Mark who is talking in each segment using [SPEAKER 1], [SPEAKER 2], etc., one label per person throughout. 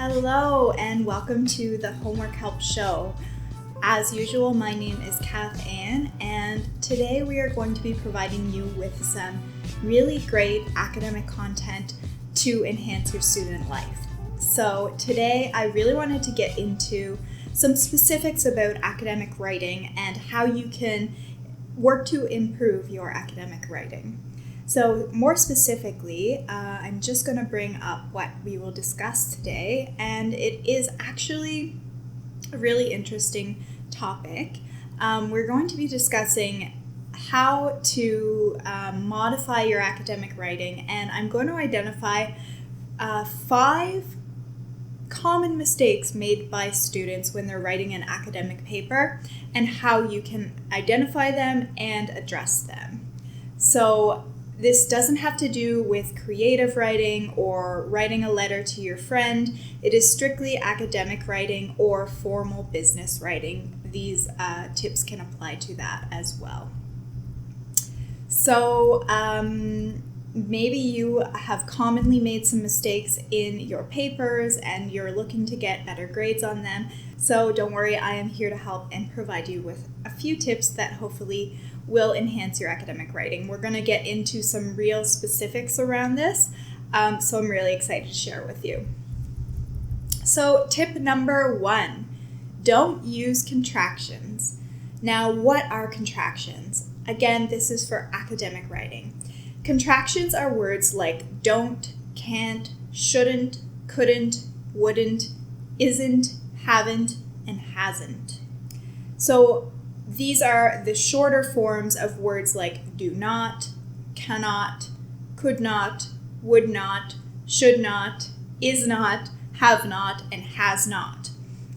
[SPEAKER 1] Hello and welcome to the Homework Help Show. As usual, my name is Cath and today we are going to be providing you with some really great academic content to enhance your student life. So today I really wanted to get into some specifics about academic writing and how you can work to improve your academic writing. So more specifically, I'm just going to bring up what we will discuss today, and it is actually a really interesting topic. We're going to be discussing how to modify your academic writing, and I'm going to identify 5 common mistakes made by students when they're writing an academic paper and how you can identify them and address them. So this doesn't have to do with creative writing or writing a letter to your friend. It is strictly academic writing or formal business writing. These tips can apply to that as well. So maybe you have commonly made some mistakes in your papers and you're looking to get better grades on them. So don't worry, I am here to help and provide you with a few tips that hopefully will enhance your academic writing. We're going to get into some real specifics around this, so I'm really excited to share with you. So tip number 1, don't use contractions. Now, what are contractions? Again, this is for academic writing. Contractions are words like don't, can't, shouldn't, couldn't, wouldn't, isn't, haven't, and hasn't. So these are the shorter forms of words like do not, cannot, could not, would not, should not, is not, have not, and has not.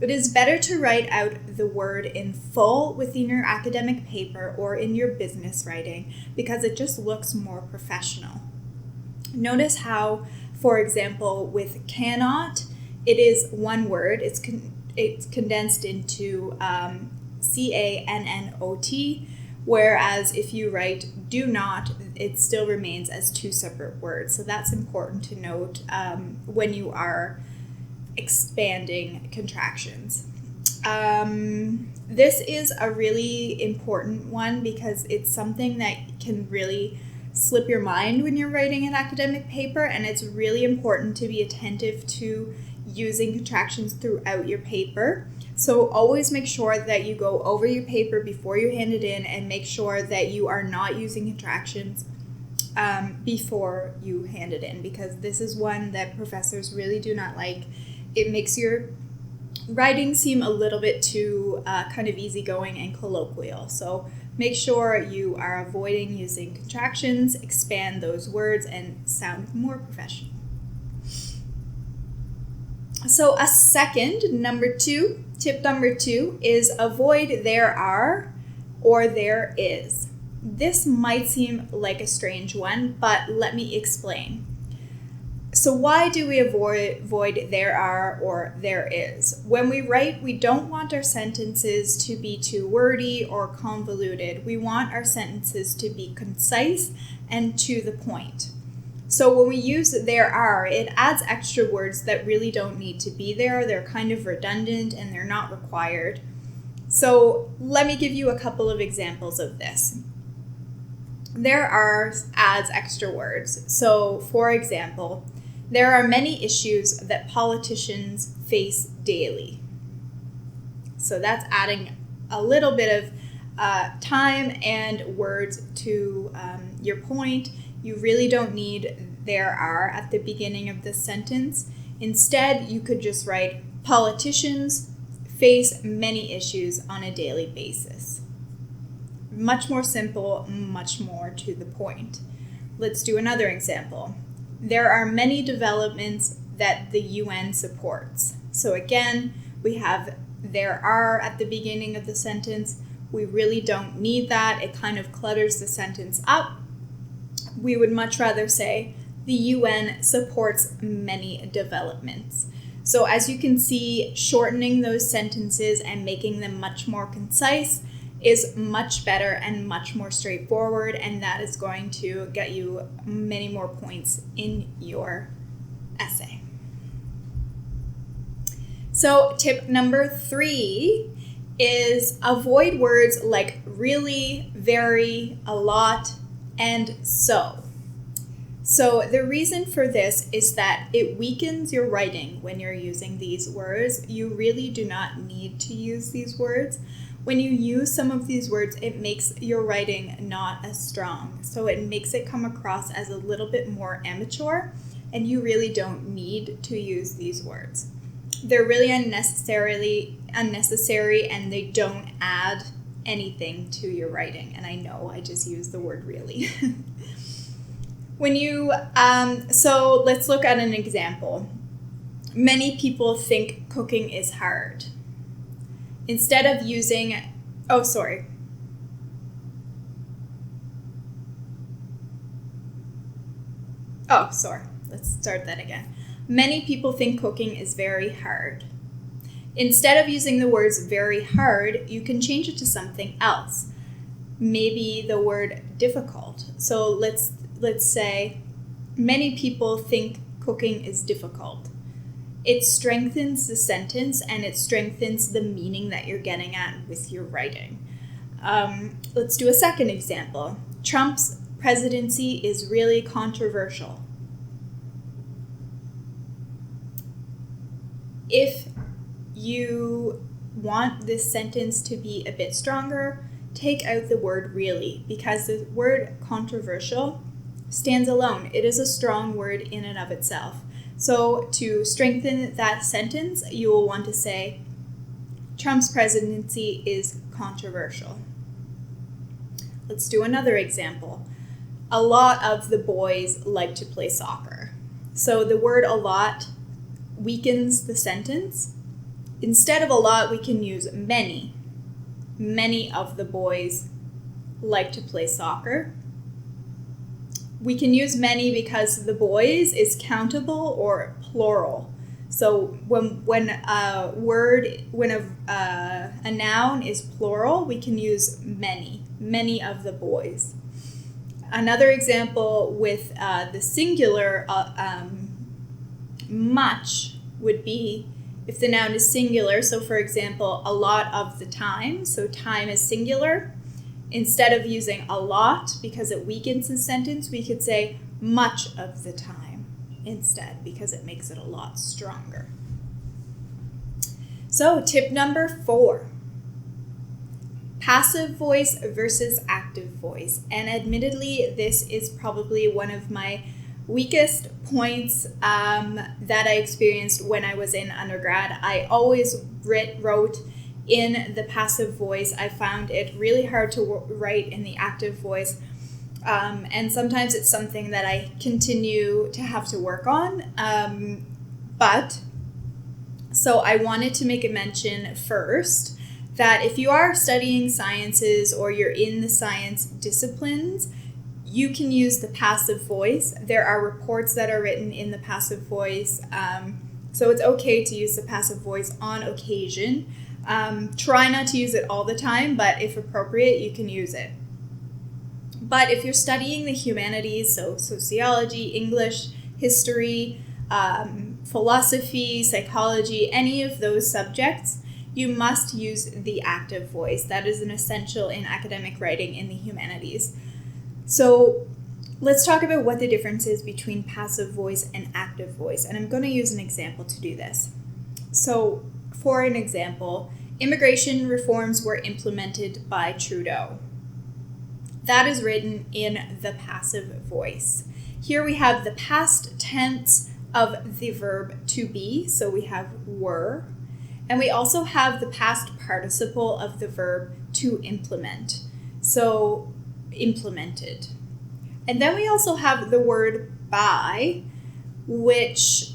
[SPEAKER 1] It is better to write out the word in full within your academic paper or in your business writing because it just looks more professional. Notice how, for example, with cannot, it is one word. It's condensed into C-A-N-N-O-T, whereas if you write do not, it still remains as 2 separate words. So that's important to note when you are expanding contractions. This is a really important one because it's something that can really slip your mind when you're writing an academic paper, and it's really important to be attentive to using contractions throughout your paper. So always make sure that you go over your paper before you hand it in and make sure that you are not using contractions before you hand it in, because this is one that professors really do not like. It makes your writing seem a little bit too kind of easygoing and colloquial. So make sure you are avoiding using contractions, expand those words, and sound more professional. So tip number 2 is avoid there are or there is. This might seem like a strange one, but let me explain. So why do we avoid there are or there is? When we write, we don't want our sentences to be too wordy or convoluted. We want our sentences to be concise and to the point. So when we use there are, it adds extra words that really don't need to be there. They're kind of redundant and they're not required. So let me give you a couple of examples of this. There are adds extra words. So for example, there are many issues that politicians face daily. So that's adding a little bit of time and words to your point. You really don't need there are at the beginning of the sentence. Instead, you could just write politicians face many issues on a daily basis. Much more simple, much more to the point. Let's do another example. There are many developments that the UN supports. So again, we have there are at the beginning of the sentence. We really don't need that. It kind of clutters the sentence up. We would much rather say the UN supports many developments. So as you can see, shortening those sentences and making them much more concise is much better and much more straightforward, and that is going to get you many more points in your essay. So tip number 3 is avoid words like really, very, a lot, and so. So the reason for this is that it weakens your writing when you're using these words. You really do not need to use these words. When you use some of these words, it makes your writing not as strong. So it makes it come across as a little bit more amateur, and you really don't need to use these words. They're really unnecessary, and they don't add anything to your writing. And I know I just used the word really. So let's look at an example. Many people think cooking is hard. Instead of using, let's start that again. Many people think cooking is very hard. Instead of using the words very hard, you can change it to something else. Maybe the word difficult. So let's say many people think cooking is difficult. It strengthens the sentence and it strengthens the meaning that you're getting at with your writing. Let's do a second example. Trump's presidency is really controversial. If you want this sentence to be a bit stronger, take out the word really, because the word controversial stands alone. It is a strong word in and of itself. So to strengthen that sentence, you will want to say, Trump's presidency is controversial. Let's do another example. A lot of the boys like to play soccer. So the word a lot weakens the sentence. Instead of a lot, we can use many. Many of the boys like to play soccer. We can use many because the boys is countable or plural. So when a noun is plural, we can use many of the boys. Another example with the singular, much would be if the noun is singular. So for example, a lot of the time. So time is singular. Instead of using a lot because it weakens the sentence, we could say much of the time instead because it makes it a lot stronger. So tip number 4, passive voice versus active voice. And admittedly, this is probably one of my weakest points that I experienced when I was in undergrad. I always wrote in the passive voice. I found it really hard to write in the active voice. And sometimes it's something that I continue to have to work on. So I wanted to make a mention first that if you are studying sciences or you're in the science disciplines, you can use the passive voice. There are reports that are written in the passive voice. So it's okay to use the passive voice on occasion. Try not to use it all the time, but if appropriate, you can use it. But if you're studying the humanities, so sociology, English, history, philosophy, psychology, any of those subjects, you must use the active voice. That is an essential in academic writing in the humanities. So let's talk about what the difference is between passive voice and active voice. And I'm going to use an example to do this. So for an example, immigration reforms were implemented by Trudeau. That is written in the passive voice. Here we have the past tense of the verb to be, so we have were. And we also have the past participle of the verb to implement, so implemented. And then we also have the word by, which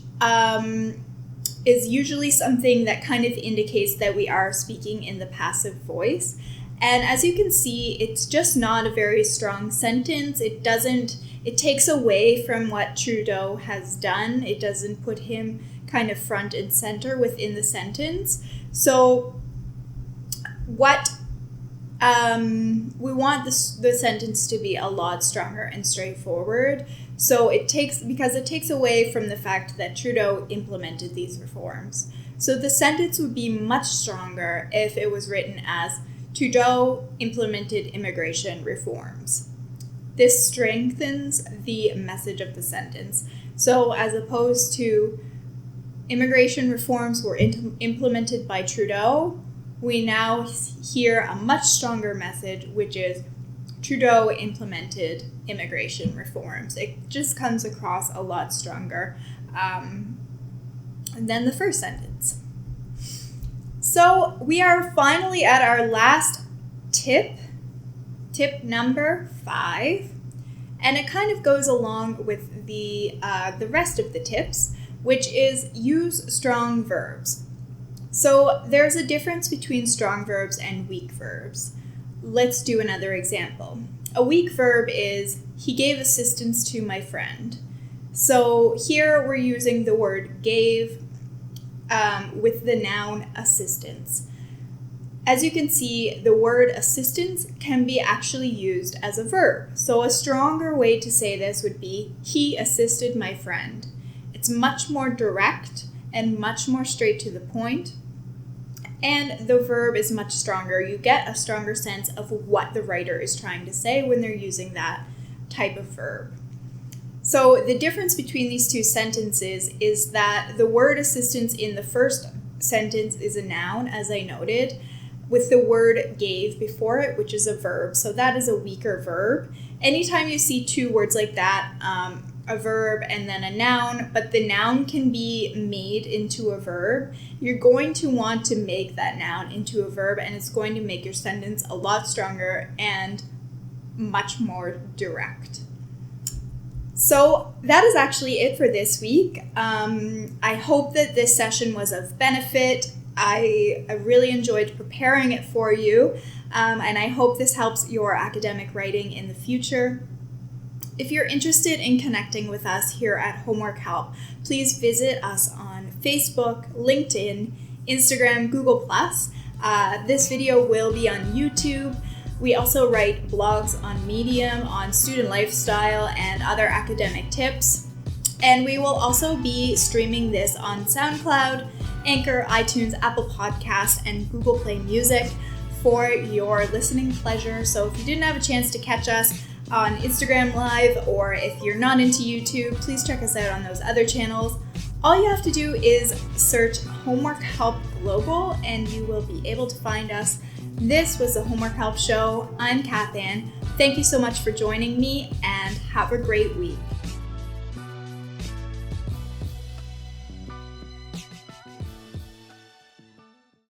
[SPEAKER 1] is usually something that kind of indicates that we are speaking in the passive voice. And as you can see, it's just not a very strong sentence. It takes away from what Trudeau has done. It doesn't put him kind of front and center within the sentence. So what we want the sentence to be a lot stronger and straightforward. So because it takes away from the fact that Trudeau implemented these reforms. So the sentence would be much stronger if it was written as Trudeau implemented immigration reforms. This strengthens the message of the sentence. So as opposed to immigration reforms were implemented by Trudeau, we now hear a much stronger message, which is Trudeau implemented immigration reforms. It just comes across a lot stronger than the first sentence. So we are finally at our last tip number 5, and it kind of goes along with the rest of the tips, which is use strong verbs. So there's a difference between strong verbs and weak verbs. Let's do another example. A weak verb is, he gave assistance to my friend. So here we're using the word gave with the noun assistance. As you can see, the word assistance can be actually used as a verb. So a stronger way to say this would be, he assisted my friend. It's much more direct and much more straight to the point. And the verb is much stronger. You get a stronger sense of what the writer is trying to say when they're using that type of verb. So the difference between these two sentences is that the word assistance in the first sentence is a noun, as I noted, with the word gave before it, which is a verb. So that is a weaker verb. Anytime you see two words like that, a verb and then a noun, but the noun can be made into a verb, you're going to want to make that noun into a verb, and it's going to make your sentence a lot stronger and much more direct. So that is actually it for this week. I hope that this session was of benefit. I really enjoyed preparing it for you, and I hope this helps your academic writing in the future. If you're interested in connecting with us here at Homework Help, please visit us on Facebook, LinkedIn, Instagram, Google+. This video will be on YouTube. We also write blogs on Medium, on student lifestyle, and other academic tips. And we will also be streaming this on SoundCloud, Anchor, iTunes, Apple Podcasts, and Google Play Music for your listening pleasure. So if you didn't have a chance to catch us on Instagram Live, or if you're not into YouTube, please check us out on those other channels. All you have to do is search Homework Help Global and you will be able to find us. This was the Homework Help Show. I'm Cath. Thank you so much for joining me, and have a great week.